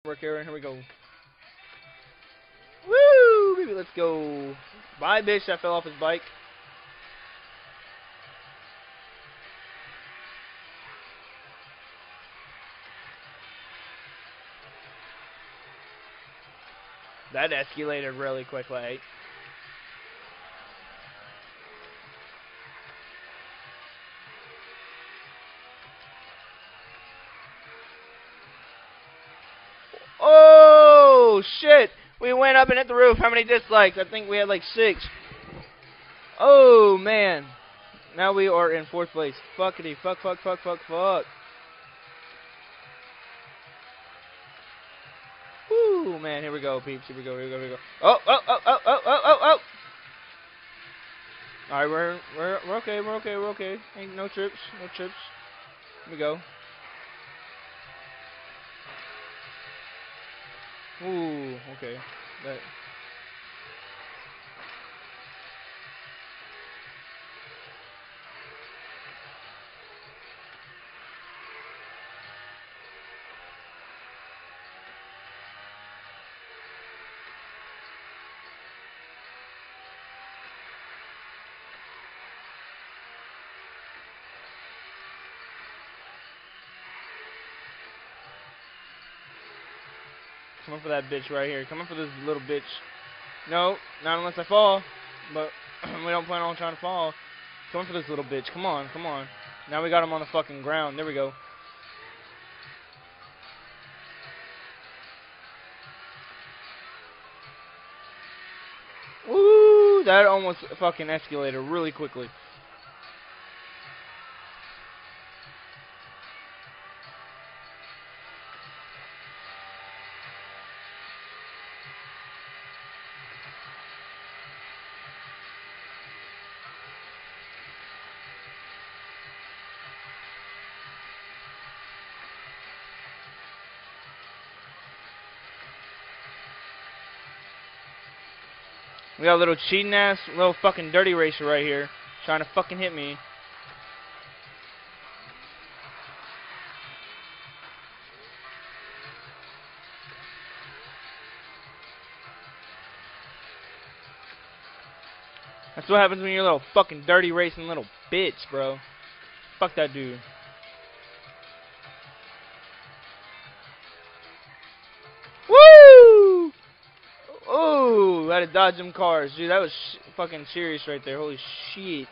Work area. Here we go. Woo! Baby, let's go. Bye, bitch. That fell off his bike. That escalated really quickly. Oh, shit. We went up and hit the roof. How many dislikes? I think we had like 6. Oh, man. Now we are in 4th place. Fuckity. Fuck. Woo, man. Here we go, peeps. Here we go. Oh. Alright, we're okay. We're okay. Ain't no trips. Here we go. Ooh, okay. That. Come on for that bitch right here. Come on for this little bitch. No, not unless I fall. But we don't plan on trying to fall. Come on for this little bitch. Come on. Now we got him on the fucking ground. There we go. Woo! That almost fucking escalated really quickly. We got a little cheating ass, little fucking dirty racer right here, trying to fucking hit me. That's what happens when you're a little fucking dirty racing little bitch, bro. Fuck that dude. Woo! Oh, I had to dodge them cars. Dude, that was fucking serious right there. Holy shit.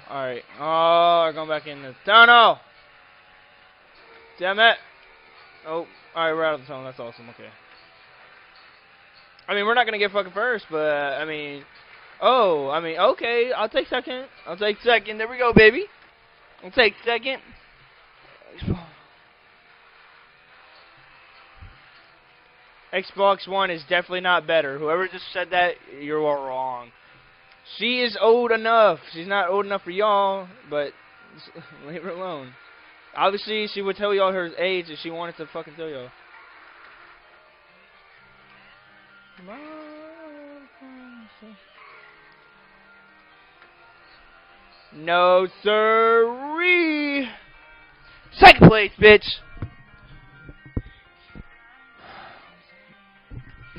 Alright. Oh, we're going back in the tunnel. Damn it. Oh, alright, we're out of the tunnel. That's awesome. Okay. I mean, we're not going to get fucking first, but, okay. I'll take second. There we go, baby. I'll take second. Xbox One is definitely not better. Whoever just said that, you are wrong. She is old enough. She's not old enough for y'all, but leave her alone. Obviously, she would tell y'all her age if she wanted to fucking tell y'all. No, sirree. Second place, bitch.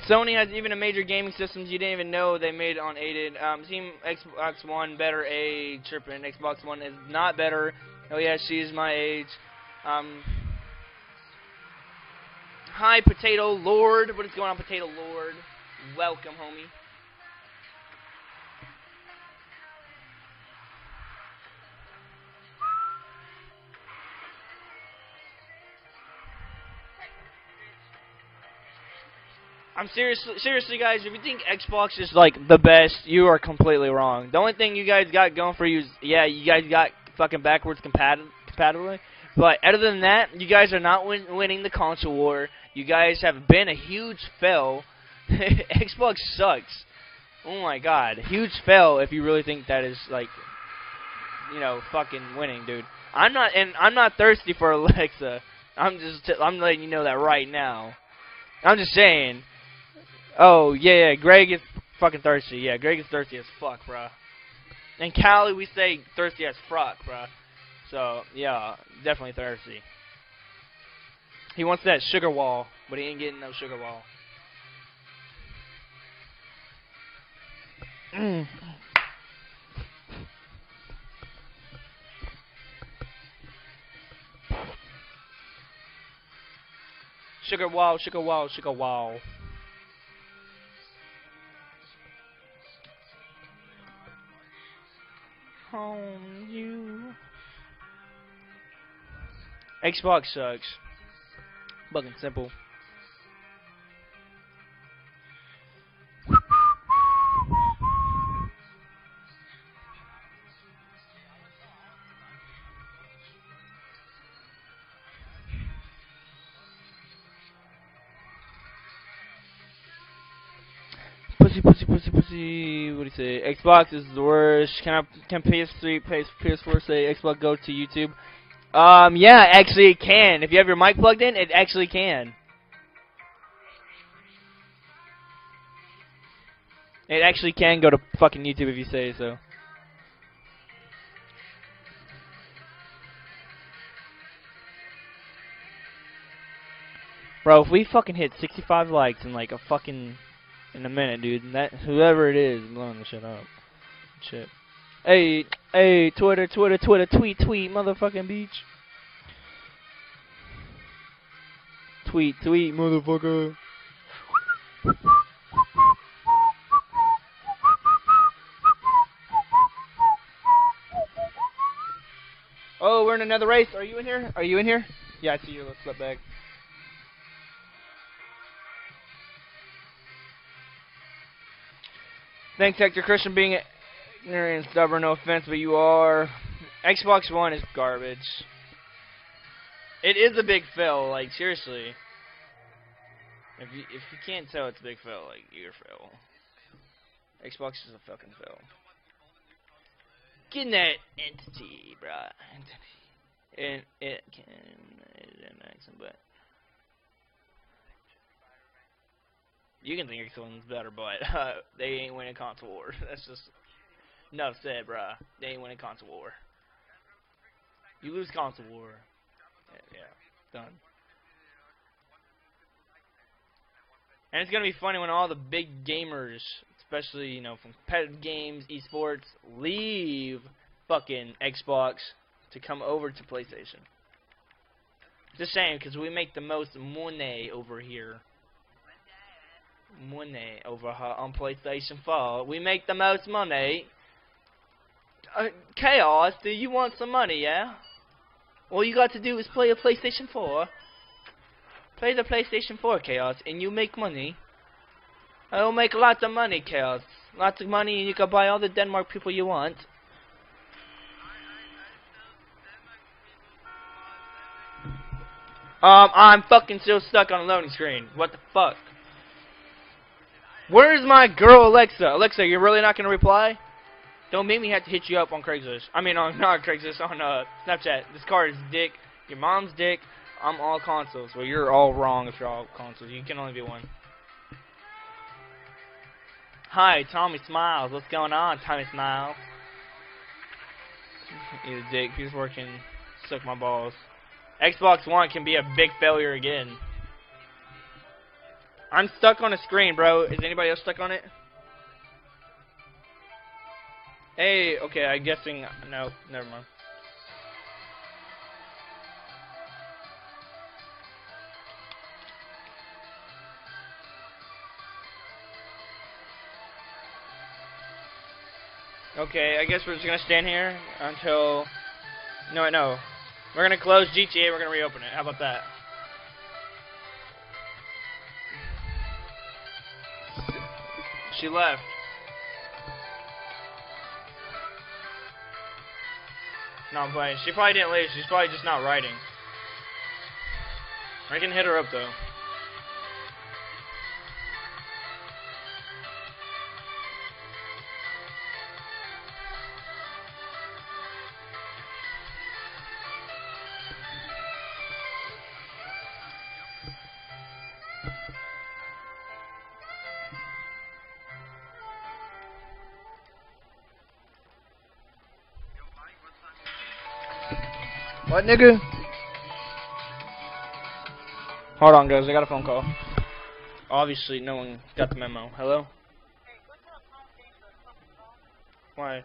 Sony has even a major gaming systems you didn't even know they made on Aided. Team Xbox One better age. Tripping. Xbox One is not better. Oh yeah, she is my age. Hi, Potato Lord. What is going on, Potato Lord? Welcome, homie. I'm seriously, guys, if you think Xbox is, like, the best, you are completely wrong. The only thing you guys got going for you is, yeah, you guys got fucking backwards compatibility. But other than that, you guys are not winning the console war. You guys have been a huge fail. Xbox sucks. Oh, my God. Huge fail if you really think that is, like, you know, fucking winning, dude. I'm not thirsty for Alexa. I'm letting you know that right now. I'm just saying. Oh, yeah, Greg is fucking thirsty. Yeah, Greg is thirsty as fuck, bruh. And Callie, we say thirsty as fuck, bruh. So, yeah, definitely thirsty. He wants that sugar wall. But he ain't getting no sugar wall. Sugar wall, sugar wall, sugar wall. Home you. Xbox sucks. Fucking simple. Pussy, pussy, pussy, pussy. What do you say? Xbox is the worst. Can PS3, PS4 say Xbox go to YouTube? Yeah, actually it can. If you have your mic plugged in, it actually can. It actually can go to fucking YouTube if you say so. Bro, if we fucking hit 65 likes in like in a minute, dude, that whoever it is blowing the shit up. Shit. Hey, Twitter, tweet, motherfucking beach. Tweet, motherfucker. Oh, we're in another race. Are you in here? Are you in here? Yeah, I see you. Let's flip back. Thanks, Hector Christian, being ignorant and stubborn. No offense, but you are. Xbox One is garbage. It is a big fail. Like seriously, if you can't tell, it's a big fail. Like you're a fail. Xbox is a fucking fail. Get that entity, bruh. And it can but you can think X1's better, but they ain't winning console war. That's just enough said, bruh. They ain't winning console war. You lose console war. Yeah, done. And it's gonna be funny when all the big gamers, especially, you know, from competitive games, esports, leave fucking Xbox to come over to PlayStation. Just saying, because we make the most money over here. Money over here on PlayStation 4. We make the most money. Chaos, do you want some money, yeah? All you got to do is play a PlayStation 4. Play the PlayStation 4, Chaos, and you make money. I'll make lots of money, Chaos. Lots of money, and you can buy all the Denmark people you want. I'm fucking still stuck on a loading screen. What the fuck? Where's my girl, Alexa? Alexa, you're really not gonna reply? Don't make me have to hit you up on Craigslist. I mean, on not Craigslist, on Snapchat. This card is dick. Your mom's dick. I'm all consoles. Well, you're all wrong if you're all consoles. You can only be one. Hi, Tommy Smiles. What's going on, Tommy Smiles? He's a dick. He's working. Suck my balls. Xbox One can be a big failure again. I'm stuck on a screen, bro. Is anybody else stuck on it? Hey, okay, I'm guessing. No, never mind. Okay, I guess we're just gonna stand here until. No. We're gonna close GTA. We're gonna reopen it. How about that? She left. No, I'm playing. She probably didn't leave. She's probably just not writing. I can hit her up though. What, nigga? Hold Hold on, guys. I got a phone call. Obviously, no one got the memo. Hello? Why?